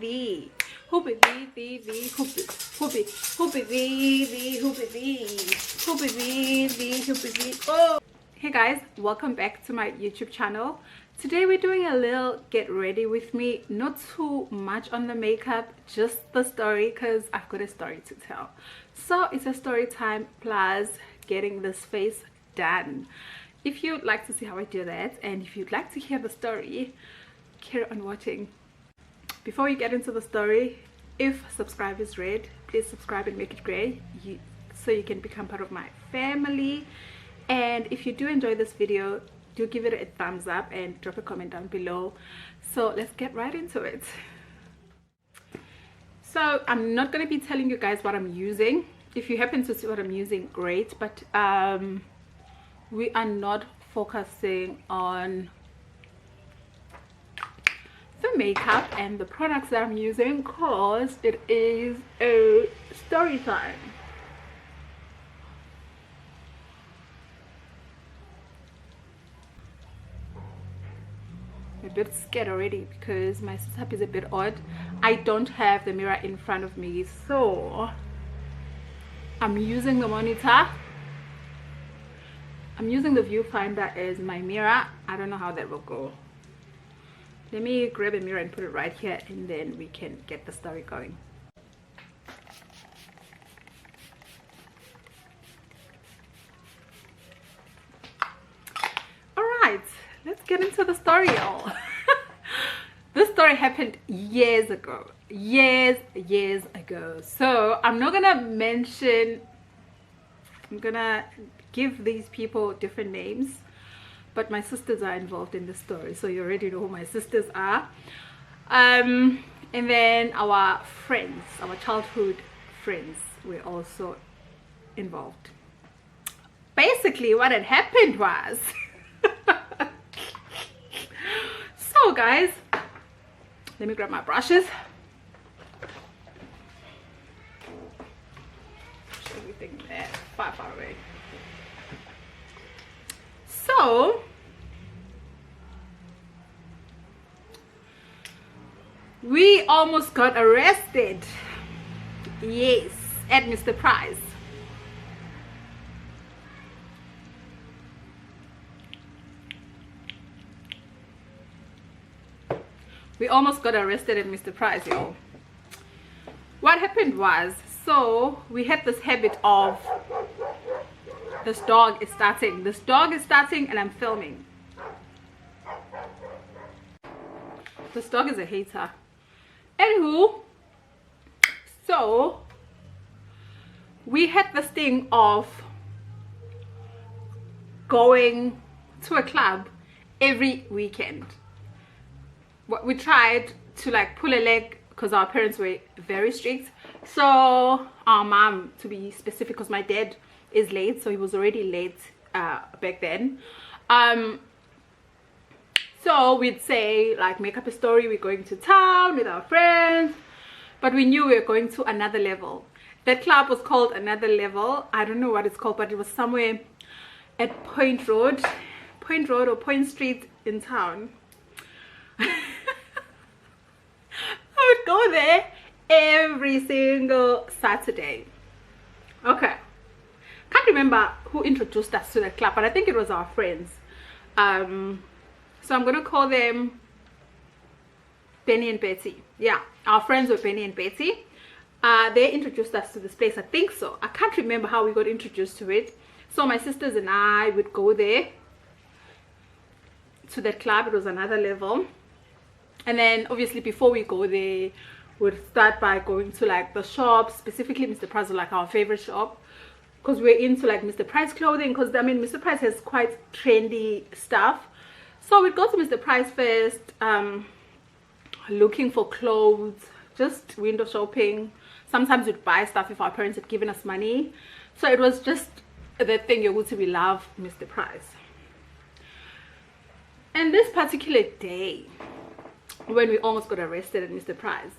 thee. Hoopy thee, thee, thee, hoopy, hoopy, hoopy thee, thee, hoopy thee, hoopy thee, thee, hoopy thee. Oh! Hey guys, welcome back to my YouTube channel. Today we're doing a little get ready with me. Not too much on the makeup, just the story, because I've got a story to tell. So it's a story time plus getting this face done. If you'd like to see how I do that, and if you'd like to hear the story, carry on watching. Before we get into the story, if subscribe is red, please subscribe and make it gray so you can become part of my family. And if you do enjoy this video, do give it a thumbs up and drop a comment down below. So let's get right into it. So I'm not going to be telling you guys what I'm using. If you happen to see what I'm using, great, but we are not focusing on the makeup and the products that I'm using because it is a story time. I'm a bit scared already because my setup is a bit odd. I don't have the mirror in front of me, so I'm using the monitor. I'm using the viewfinder as my mirror. I don't know how that will go. Let me grab a mirror and put it right here, and then we can get the story going. Alright, let's get into the story, y'all. This story happened years ago. Years ago. So I'm not gonna mention, I'm gonna give these people different names, but my sisters are involved in the story, so you already know who my sisters are. And then our friends, our childhood friends, were also involved. Basically what had happened was so guys, let me grab my brushes. Everything there, far away. So we almost got arrested. Yes, at Mr. Price. We almost got arrested at Mr. Price, y'all. What happened was, so we had this habit of this dog is starting and I'm filming. This dog is a hater. Anywho, so we had this thing of going to a club every weekend. We tried to like pull a leg because our parents were very strict. So our mom, to be specific, because my dad is late, so he was already late back then. So we'd say like, make up a story, we're going to town with our friends, but we knew we were going to another level. That club was called Another Level. I don't know what it's called, but it was somewhere at Point Road or Point Street in town. I would go there every single Saturday. Okay, can't remember who introduced us to the club, but I think it was our friends. So I'm gonna call them Benny and Betty. Yeah, our friends were Benny and Betty. They introduced us to this place, I think so. I can't remember how we got introduced to it. So my sisters and I would go there to that club. It was Another Level. And then obviously before we go there, we'd start by going to like the shops, specifically Mr. Price was like our favorite shop, because we're into like Mr. Price clothing, because I mean Mr. Price has quite trendy stuff. So we'd go to Mr. Price first, looking for clothes, just window shopping. Sometimes we'd buy stuff if our parents had given us money. So it was just the thing, we love Mr. Price. And this particular day, when we almost got arrested at Mr. Price,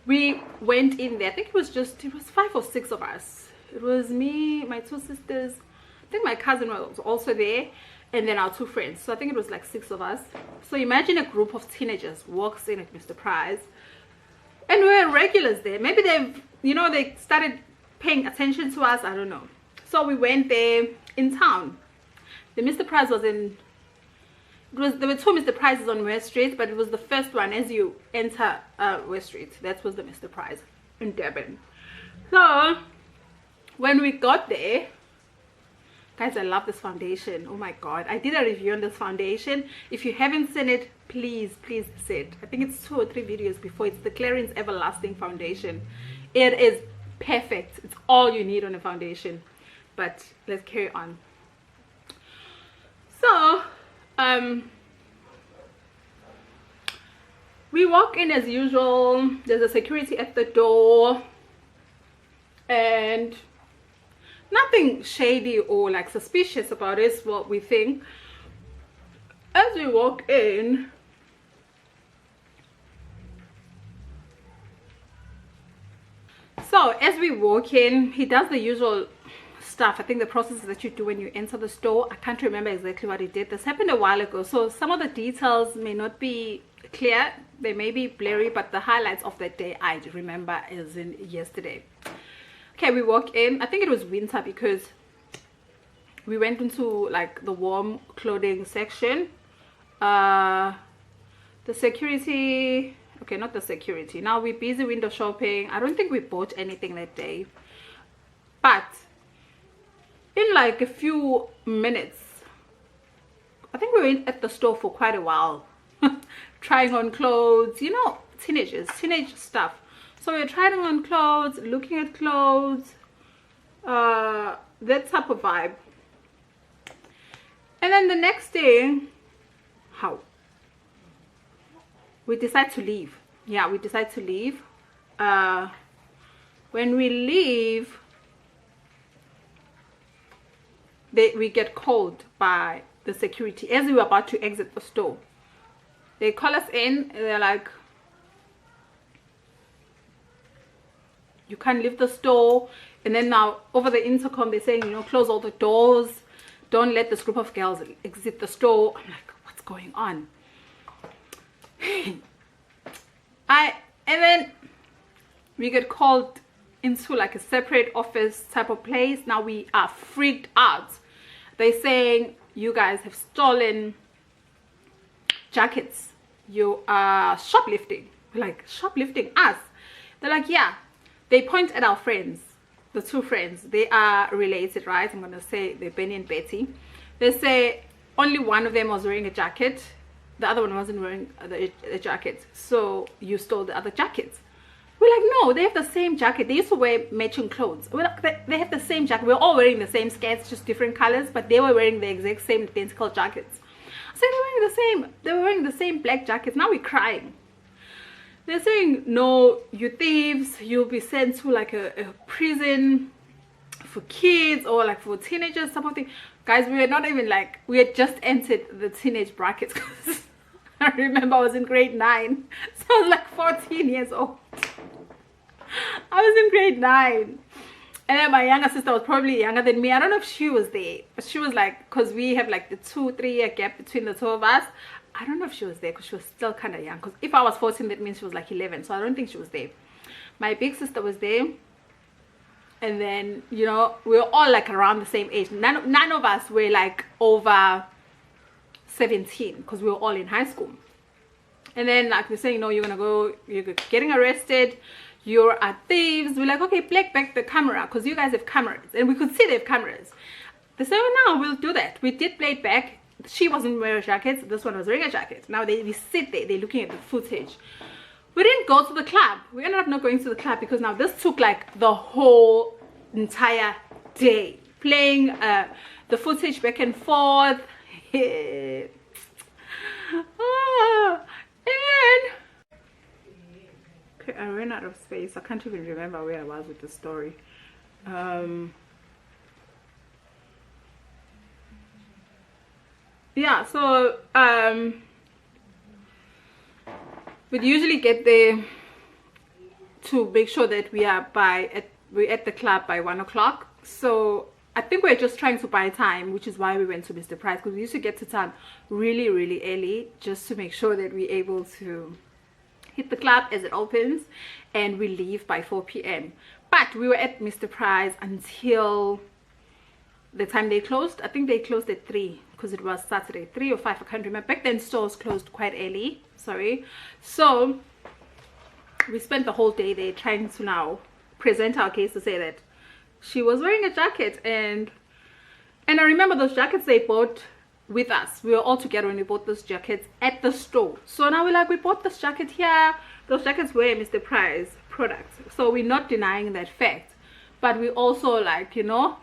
we went in there. I think it was 5 or 6 of us. It was me, my 2 sisters, I think my cousin was also there, and then our 2 friends. So I think it was like 6 of us. So imagine a group of teenagers walks in at Mr. Price, and regulars there. Maybe they've, you know, they started paying attention to us. I don't know. So we went there in town. The Mr. Price was in, there were two Mr. Prices on West Street, but it was the first one as you enter West Street. That was the Mr. Price in Durban. So when we got there, guys, I love this foundation. Oh my god, I did a review on this foundation. If you haven't seen it, please see it. I think it's 2 or 3 videos before. It's the Clarins Everlasting Foundation. It is perfect. It's all you need on a foundation. But let's carry on. So we walk in as usual. There's a security at the door and nothing shady or like suspicious about it, is what we think. As we walk in, so as we walk in, he does the usual stuff. I think the process that you do when you enter the store. I can't remember exactly what he did. This happened a while ago, so some of the details may not be clear. They may be blurry, but the highlights of that day I remember as in yesterday. Okay, we walk in. I think it was winter because we went into like the warm clothing section. The security, okay, not the security. Now we're busy window shopping. I don't think we bought anything that day, but in like a few minutes, I think we were at the store for quite a while trying on clothes, you know, teenage stuff. So we're trying on clothes, looking at clothes, that type of vibe. And then the next day, we decide to leave. Yeah, we decide to leave. When we leave, we get called by the security as we were about to exit the store. They call us in and they're like, you can't leave the store. And then now over the intercom they're saying, you know, close all the doors, don't let this group of girls exit the store. I'm like, what's going on? And then we get called into like a separate office type of place. Now we are freaked out. They're saying, you guys have stolen jackets, you are shoplifting. We're like, shoplifting us? They're like, yeah. They point at our friends, the 2 friends. They are related, right? I'm gonna say they're Benny and Betty. They say only one of them was wearing a jacket, the other one wasn't wearing a jacket, so you stole the other jackets. We're like, no, they have the same jacket. They used to wear matching clothes. We're like, they have the same jacket. We're all wearing the same skirts, just different colors, but they were wearing the exact same identical jackets. I said, they were wearing the same black jackets. Now we're crying. They're saying, no, you thieves, you'll be sent to like a prison for kids or like for teenagers, something. Guys, we were not even like, we had just entered the teenage brackets because I remember I was in grade 9, so I was like 14 years old. I was in grade 9, and then my younger sister was probably younger than me. I don't know if she was there, but she was like, because we have like the 2-3 year gap between the 2 of us. I don't know if she was there because she was still kind of young, because if I was 14 that means she was like 11, so I don't think she was there. My big sister was there, and then, you know, we were all like around the same age. None of us were like over 17 because we were all in high school. And then like they're saying, no, you're getting arrested, you're thieves. We're like, okay, black back the camera because you guys have cameras, and we could see they have cameras. They said, oh, no, we'll do that. We did play it back. She wasn't wearing jackets, this one was wearing a jacket. Now we sit there, they're looking at the footage. We didn't go to the club. We ended up not going to the club because now this took like the whole entire day, playing the footage back and forth. And okay, I ran out of space. I can't even remember where I was with the story. Yeah, so we'd usually get there to make sure that we're at the club by 1 o'clock. So I think we're just trying to buy time, which is why we went to Mr. Price, because we used to get to town really early just to make sure that we're able to hit the club as it opens, and we leave by 4 p.m. But we were at Mr. Price until the time they closed. I think they closed at 3 because it was Saturday, 3 or 5, I can't remember. Back then stores closed quite early, sorry. So we spent the whole day there trying to now present our case to say that she was wearing a jacket. And I remember those jackets they bought with us. We were all together when we bought those jackets at the store. So now we're like, we bought this jacket here. Those jackets were Mr. Price products. So we're not denying that fact. But we also like, you know,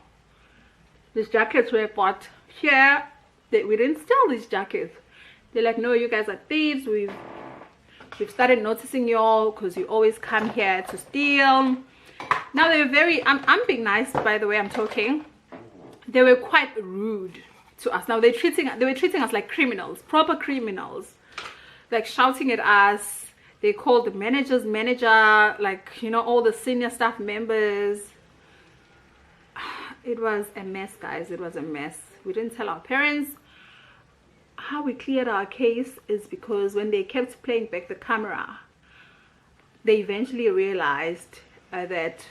these jackets were bought here. We didn't steal these jackets. They're like, no, you guys are thieves. We've started noticing y'all because you always come here to steal. Now they were very, I'm being nice by the way I'm talking. They were quite rude to us. Now they were treating us like criminals, proper criminals, like shouting at us. They called the manager's manager, like, you know, all the senior staff members. It was a mess, guys. It was a mess. We didn't tell our parents. How we cleared our case is because when they kept playing back the camera, they eventually realized that,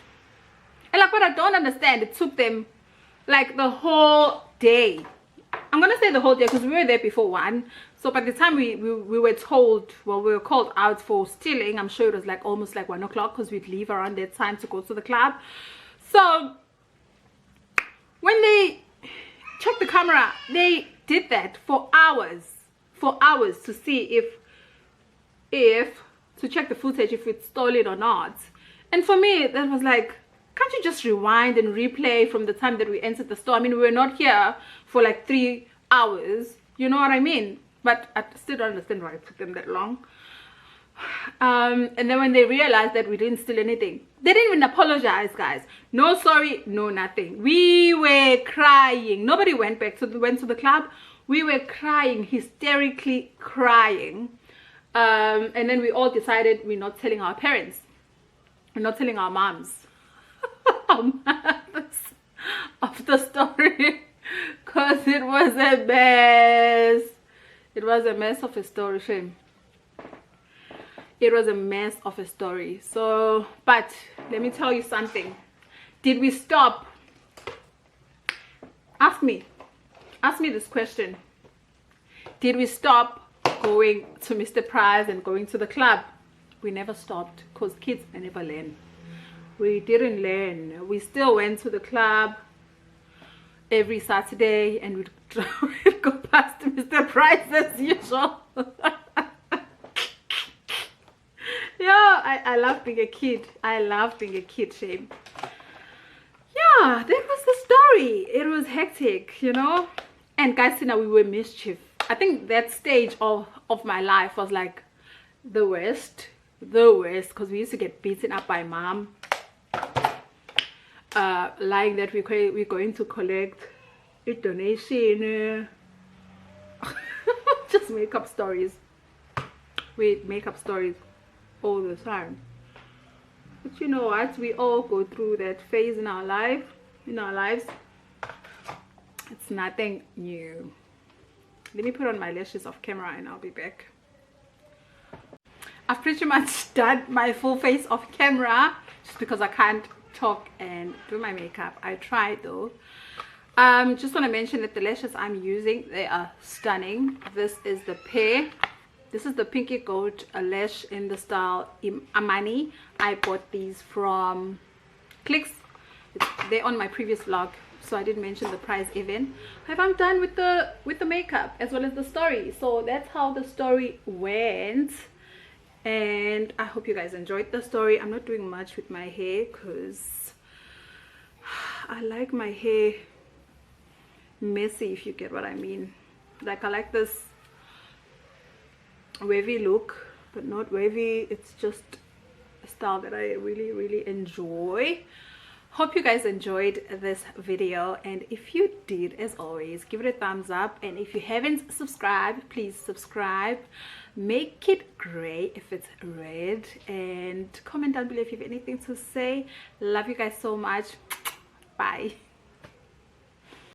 and like what I don't understand, it took them like the whole day. I'm gonna say the whole day because we were there before 1. So by the time we were told, well, we were called out for stealing, I'm sure it was like almost like 1 o'clock because we'd leave around that time to go to the club. So when they checked the camera, they did that for hours to see if to check the footage, if it's stolen or not. And for me, that was like, can't you just rewind and replay from the time that we entered the store? I mean, we were not here for like 3 hours, you know what I mean? But I still don't understand why it took them that long. And then when they realized that we didn't steal anything, they didn't even apologize, guys. No sorry, no nothing. We were crying. Nobody went to the club. We were crying, hysterically crying. And then we all decided we're not telling our parents. We're not telling our moms of the story, because it was a mess. It was a mess of a story, shame. It was a mess of a story. So, but let me tell you something. Did we stop? Ask me this question. Did we stop going to Mr. Price and going to the club? We never stopped, because kids never learn. We didn't learn. We still went to the club every Saturday and we'd go past Mr. Price as usual. Yeah, I love being a kid. I love being a kid, shame. Yeah, that was the story. It was hectic, you know. And guys, you know, we were mischief. I think that stage of my life was like the worst, because we used to get beaten up by mom, lying that we're going to collect a donation. Just make up stories. We make up stories all the time. But you know what, we all go through that phase in our lives. It's nothing new. Let me put on my lashes off camera and I'll be back. I've pretty much done my full face off camera just because I can't talk and do my makeup. I tried though. Just want to mention that the lashes I'm using, they are stunning. This is the pair. This is the Pinky Gold lash in the style Amani. I bought these from Clicks. They're on my previous vlog, so I didn't mention the price even. I'm done with the makeup as well as the story. So that's how the story went, and I hope you guys enjoyed the story. I'm not doing much with my hair because I like my hair messy, if you get what I mean. Like, I like this wavy look, but not wavy. It's just a style that I really enjoy. Hope you guys enjoyed this video, and if you did, as always, give it a thumbs up, and if you haven't subscribed, please subscribe. Make it gray if it's red, and comment down below if you have anything to say. Love you guys so much. Bye.